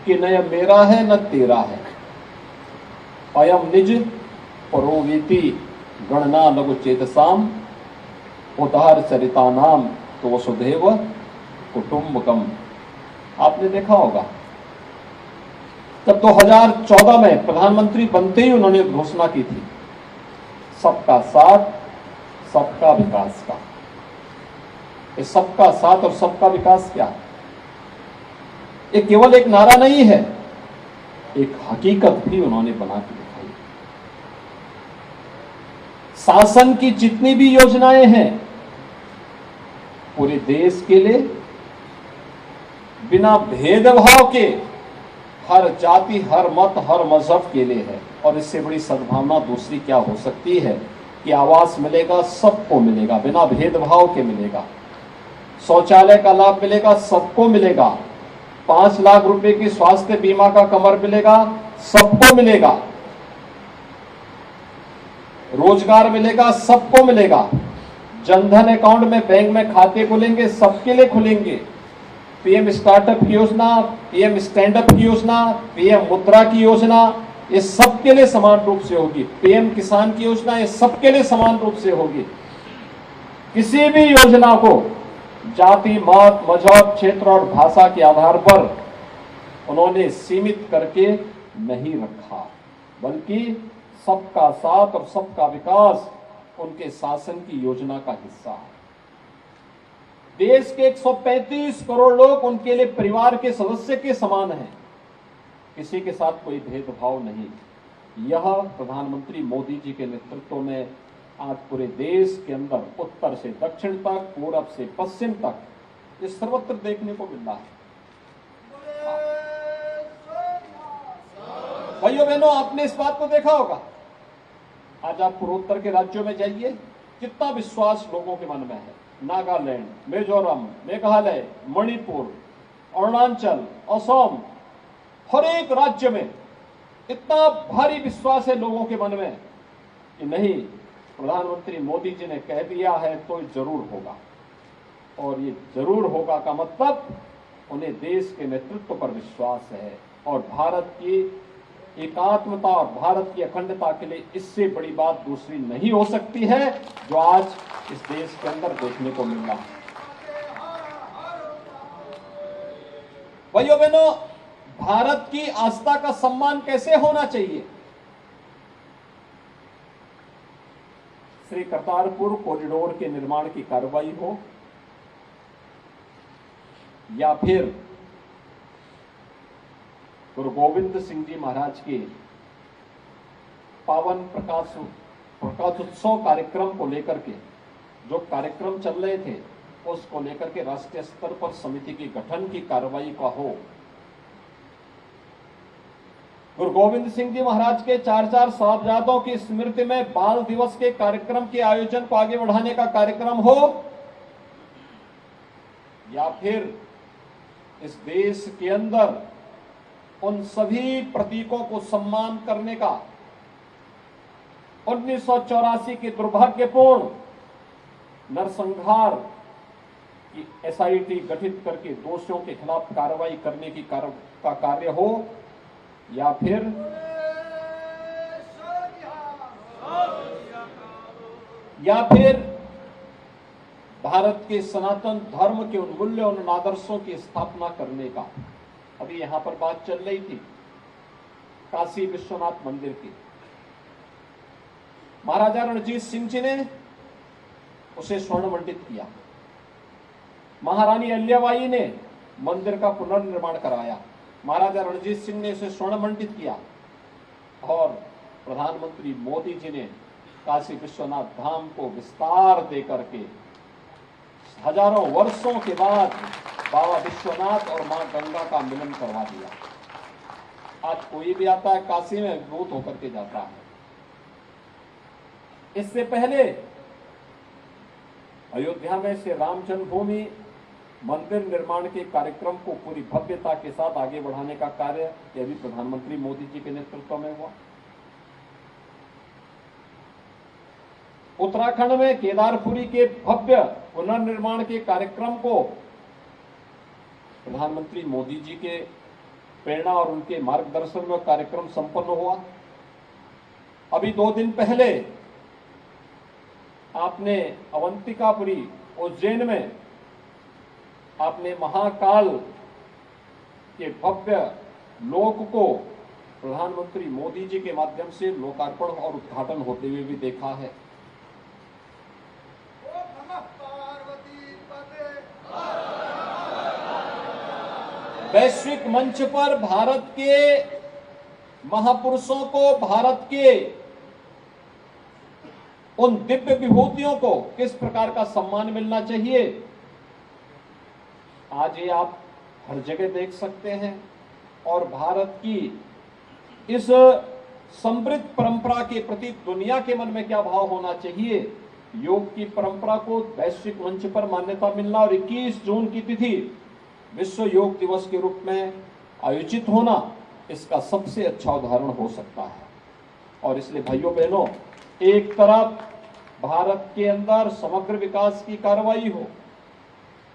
कि न यह मेरा है न तेरा है। अयम निज परोवेति गणना लघु चेतसाम उदार चरिता नाम तो वसुधैव कुटुंबकम। आपने देखा होगा तब 2014 में प्रधानमंत्री बनते ही उन्होंने घोषणा की थी सबका साथ सबका विकास का। ये सबका साथ और सबका विकास क्या है? ये केवल एक नारा नहीं है, एक हकीकत भी उन्होंने बना के दिखाई। शासन की जितनी भी योजनाएं हैं पूरे देश के लिए बिना भेदभाव के, हर जाति हर मत हर मजहब के लिए है। और इससे बड़ी सद्भावना दूसरी क्या हो सकती है कि आवास मिलेगा, सबको मिलेगा, बिना भेदभाव के मिलेगा। शौचालय का लाभ मिलेगा, सबको मिलेगा। 5 लाख रुपए की स्वास्थ्य बीमा का कवर मिलेगा, सबको मिलेगा। रोजगार मिलेगा, सबको मिलेगा। जनधन अकाउंट में बैंक में खाते खुलेंगे, सबके लिए खुलेंगे। पीएम स्टार्टअप की योजना, पीएम स्टैंड अप की योजना, पीएम मुद्रा की योजना, ये सबके लिए समान रूप से होगी। पीएम किसान की योजना, ये सबके लिए समान रूप से होगी। किसी भी योजना को जाति मत मजहब क्षेत्र और भाषा के आधार पर उन्होंने सीमित करके नहीं रखा, बल्कि सबका साथ और सबका विकास उनके शासन की योजना का हिस्सा है। देश के 135 करोड़ लोग उनके लिए परिवार के सदस्य के समान हैं। किसी के साथ कोई भेदभाव नहीं। यह प्रधानमंत्री मोदी जी के नेतृत्व में आज पूरे देश के अंदर उत्तर से दक्षिण तक, पूरब से पश्चिम तक ये सर्वत्र देखने को मिल रहा है। भाइयों बहनों, आपने इस बात को देखा होगा। आज आप पूर्वोत्तर के राज्यों में जाइए, कितना विश्वास लोगों के मन में है। नागालैंड, मिजोरम, मेघालय, मणिपुर, अरुणाचल, असम, हर एक राज्य में इतना भारी विश्वास है लोगों के मन में कि नहीं, प्रधानमंत्री मोदी जी ने कह दिया है तो जरूर होगा। और ये जरूर होगा का मतलब उन्हें देश के नेतृत्व पर विश्वास है। और भारत की एकात्मता और भारत की अखंडता के लिए इससे बड़ी बात दूसरी नहीं हो सकती है जो आज इस देश के अंदर देखने को मिल रहा है। भाइयों बहनों, भारत की आस्था का सम्मान कैसे होना चाहिए? श्री करतारपुर कॉरिडोर के निर्माण की कार्रवाई हो या फिर गुरु गोविंद सिंह जी महाराज के पावन प्रकाशोत्सव कार्यक्रम को लेकर के जो कार्यक्रम चल रहे थे, उसको लेकर के राष्ट्रीय स्तर पर समिति की गठन की कार्रवाई का हो, गुरु गोविंद सिंह जी महाराज के 4 साहबजादों की स्मृति में बाल दिवस के कार्यक्रम के आयोजन को आगे बढ़ाने का कार्यक्रम हो, या फिर इस देश के अंदर उन सभी प्रतीकों को सम्मान करने का 1984 के दुर्भाग्यपूर्ण नरसंहार की एसआईटी गठित करके दोषियों के खिलाफ कार्रवाई करने की का कार्य हो, या फिर भारत के सनातन धर्म के उन मूल्य उन आदर्शों की स्थापना करने का। अभी यहां पर बात चल रही थी काशी विश्वनाथ मंदिर की। महाराजा रणजीत सिंह जी ने उसे स्वर्ण मंडित किया। महारानी अहिल्याबाई ने मंदिर का पुनर्निर्माण कराया। महाराजा रणजीत सिंह ने उसे स्वर्ण मंडित किया और प्रधानमंत्री मोदी जी ने काशी विश्वनाथ धाम को विस्तार देकर के हजारों वर्षों के बाद बाबा विश्वनाथ और मां गंगा का मिलन करवा दिया। आज कोई भी आता है काशी में विभूत होकर के जाता है। इससे पहले अयोध्या में श्री राम जन्मभूमि मंदिर निर्माण के कार्यक्रम को पूरी भव्यता के साथ आगे बढ़ाने का कार्य यह भी प्रधानमंत्री मोदी जी के नेतृत्व में हुआ। उत्तराखंड में केदारपुरी के भव्य पुनर्निर्माण के कार्यक्रम को प्रधानमंत्री मोदी जी के प्रेरणा और उनके मार्गदर्शन में कार्यक्रम संपन्न हुआ। अभी 2 दिन पहले आपने अवंतिकापुरी उज्जैन में आपने महाकाल के भव्य लोक को प्रधानमंत्री मोदी जी के माध्यम से लोकार्पण और उद्घाटन होते हुए भी देखा है। वैश्विक मंच पर भारत के महापुरुषों को, भारत के उन दिव्य विभूतियों को किस प्रकार का सम्मान मिलना चाहिए, आज ये आप हर जगह देख सकते हैं। और भारत की इस समृद्ध परंपरा के प्रति दुनिया के मन में क्या भाव होना चाहिए, योग की परंपरा को वैश्विक मंच पर मान्यता मिलना और 21 जून की तिथि विश्व योग दिवस के रूप में आयोजित होना इसका सबसे अच्छा उदाहरण हो सकता है। और इसलिए भाइयों बहनों, एक तरफ भारत के अंदर समग्र विकास की कार्रवाई हो,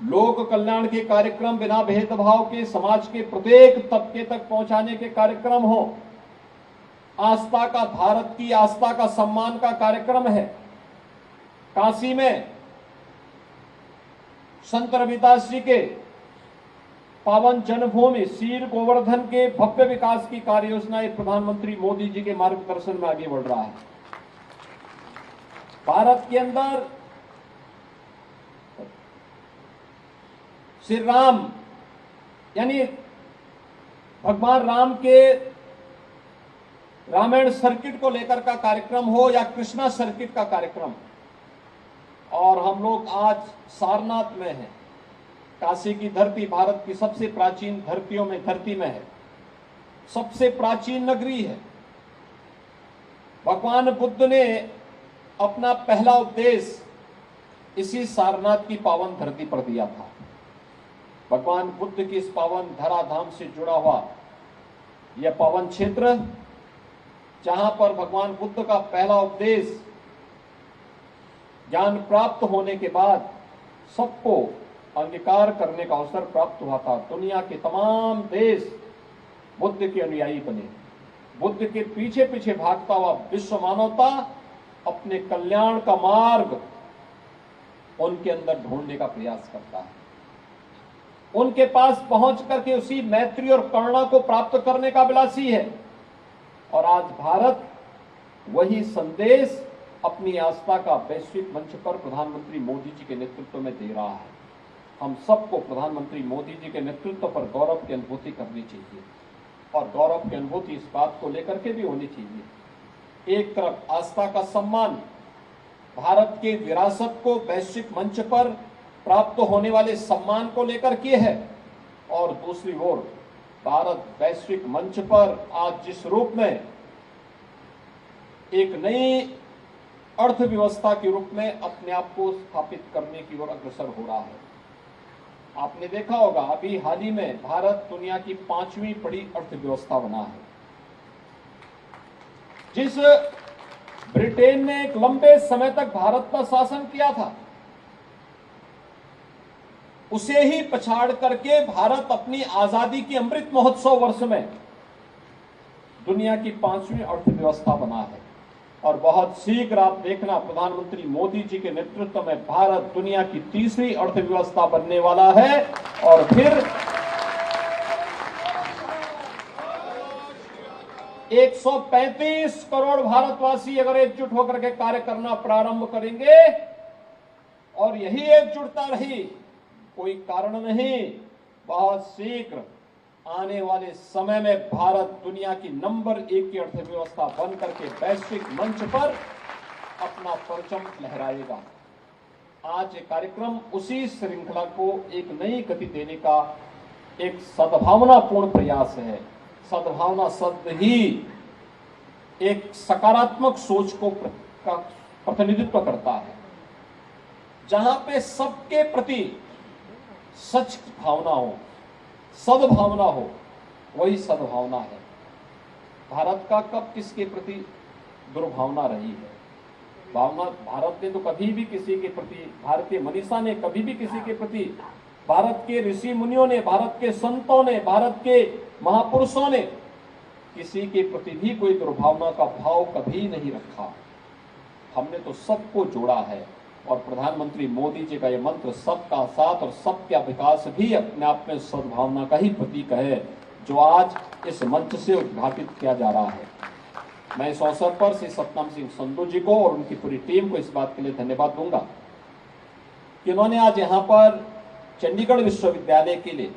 लोक कल्याण के कार्यक्रम बिना भेदभाव के समाज के प्रत्येक तबके तक पहुंचाने के कार्यक्रम हो, आस्था का, भारत की आस्था का सम्मान का कार्यक्रम है। काशी में संत रविदास जी के पावन जन्मभूमि शीर गोवर्धन के भव्य विकास की कार्य योजना प्रधानमंत्री मोदी जी के मार्गदर्शन में आगे बढ़ रहा है। भारत के अंदर श्री राम यानी भगवान राम के रामायण सर्किट को लेकर का कार्यक्रम हो या कृष्णा सर्किट का कार्यक्रम, और हम लोग आज सारनाथ में हैं। काशी की धरती भारत की सबसे प्राचीन धरतियों में धरती में है, सबसे प्राचीन नगरी है। भगवान बुद्ध ने अपना पहला उपदेश इसी सारनाथ की पावन धरती पर दिया था। भगवान बुद्ध की इस पावन धराधाम से जुड़ा हुआ यह पावन क्षेत्र, जहां पर भगवान बुद्ध का पहला उपदेश ज्ञान प्राप्त होने के बाद सबको अंगीकार करने का अवसर प्राप्त हुआ था। दुनिया के तमाम देश बुद्ध के अनुयायी बने। बुद्ध के पीछे पीछे भागता हुआ विश्व मानवता अपने कल्याण का मार्ग उनके अंदर ढूंढने का प्रयास करता है, उनके पास पहुंच करके उसी मैत्री और करुणा को प्राप्त करने का अभिलाषी है। और आज भारत वही संदेश अपनी आस्था का वैश्विक मंच पर प्रधानमंत्री मोदी जी के नेतृत्व में दे रहा है। हम सबको प्रधानमंत्री मोदी जी के नेतृत्व पर गौरव की अनुभूति करनी चाहिए, और गौरव की अनुभूति इस बात को लेकर के भी होनी चाहिए, एक तरफ आस्था का सम्मान, भारत के विरासत को वैश्विक मंच पर प्राप्त होने वाले सम्मान को लेकर के है, और दूसरी ओर भारत वैश्विक मंच पर आज जिस रूप में एक नई अर्थव्यवस्था के रूप में अपने आप को स्थापित करने की ओर अग्रसर हो रहा है। आपने देखा होगा अभी हाल ही में भारत दुनिया की 5वीं बड़ी अर्थव्यवस्था बना है। जिस ब्रिटेन ने एक लंबे समय तक भारत पर शासन किया था, उसे ही पछाड़ करके भारत अपनी आजादी की अमृत महोत्सव वर्ष में दुनिया की 5वीं अर्थव्यवस्था बना है। और बहुत शीघ्र आप देखना, प्रधानमंत्री मोदी जी के नेतृत्व में भारत दुनिया की 3री अर्थव्यवस्था बनने वाला है। और फिर 135 करोड़ भारतवासी अगर एकजुट होकर के कार्य करना प्रारंभ करेंगे, और यही एकजुटता रही, कोई कारण नहीं, बहुत शीघ्र आने वाले समय में भारत दुनिया की नंबर 1 की अर्थव्यवस्था बन करके वैश्विक मंच पर अपना परचम लहराएगा। आज ये कार्यक्रम उसी श्रृंखला को एक नई गति देने का एक सद्भावनापूर्ण प्रयास है। सद्भावना शब्द ही एक सकारात्मक सोच को प्रतिनिधित्व करता है, जहां पे सबके प्रति सच भावना हो, सद्भावना हो, वही सद्भावना है। भारत का कब किसके प्रति दुर्भावना रही है? भावना भारत ने तो कभी भी किसी के प्रति, भारतीय मनीषा ने कभी भी किसी के प्रति, भारत के ऋषि मुनियों ने, भारत के संतों ने, भारत के महापुरुषों ने किसी के प्रति भी कोई दुर्भावना का भाव कभी नहीं रखा। हमने तो सबको जोड़ा है और प्रधानमंत्री मोदी जी का यह मंत्र सबका साथ और सबका विकास भी अपने आप में सद्भावना का ही प्रतीक है, जो आज इस मंच से उद्घाटित किया जा रहा है। मैं इस अवसर पर श्री सतनाम सिंह संधू जी को और उनकी पूरी टीम को इस बात के लिए धन्यवाद दूंगा कि उन्होंने आज यहाँ पर चंडीगढ़ विश्वविद्यालय के लिए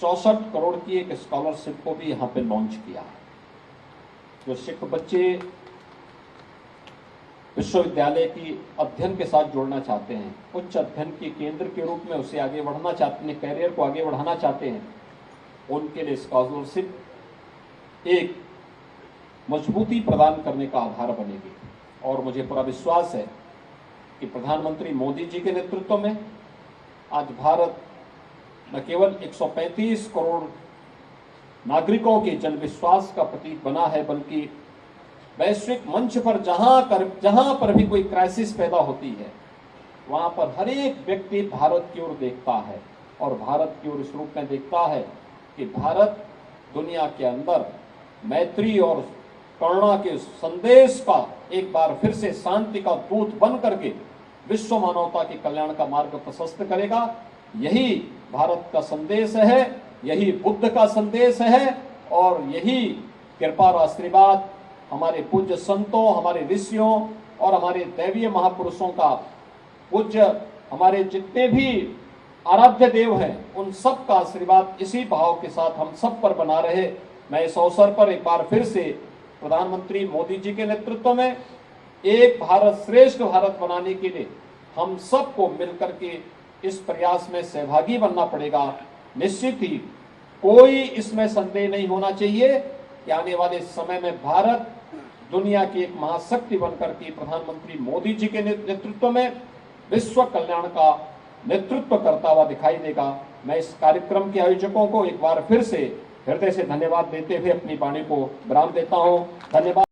64 करोड़ की एक स्कॉलरशिप को भी यहाँ पे लॉन्च किया है। जो सिख बच्चे विश्वविद्यालय की अध्ययन के साथ जोड़ना चाहते हैं, उच्च अध्ययन के केंद्र के रूप में उसे आगे बढ़ना चाहते हैं, कैरियर को आगे बढ़ाना चाहते हैं, उनके लिए स्कॉलरशिप एक मजबूती प्रदान करने का आधार बनेगी। और मुझे पूरा विश्वास है कि प्रधानमंत्री मोदी जी के नेतृत्व में आज भारत न केवल 135 करोड़ नागरिकों के जन विश्वास का प्रतीक बना है, बल्कि वैश्विक मंच पर जहां पर भी कोई क्राइसिस पैदा होती है, वहां पर हर एक व्यक्ति भारत की ओर देखता है और भारत की ओर इस रूप में देखता है कि भारत दुनिया के अंदर मैत्री और करुणा के संदेश का एक बार फिर से शांति का दूत बन करके विश्व मानवता के कल्याण का मार्ग प्रशस्त करेगा। यही भारत का संदेश है, यही बुद्ध का संदेश है और यही कृपा और आशीर्वाद हमारे पूज्य संतों, हमारे ऋषियों और हमारे दैवीय महापुरुषों का, पूज्य हमारे जितने भी आराध्य देव हैं, उन सब का आशीर्वाद इसी भाव के साथ हम सब पर बना रहे। मैं इस अवसर पर एक बार फिर से प्रधानमंत्री मोदी जी के नेतृत्व में एक भारत श्रेष्ठ भारत बनाने के लिए हम सबको मिलकर के इस प्रयास में सहभागी बनना पड़ेगा। निश्चित ही कोई इसमें संदेह नहीं होना चाहिए कि आने वाले समय में भारत दुनिया की एक महाशक्ति बनकर के प्रधानमंत्री मोदी जी के नेतृत्व में विश्व कल्याण का नेतृत्व करता हुआ दिखाई देगा। मैं इस कार्यक्रम के आयोजकों को एक बार फिर से हृदय से धन्यवाद देते हुए अपनी वाणी को विराम देता हूं। धन्यवाद।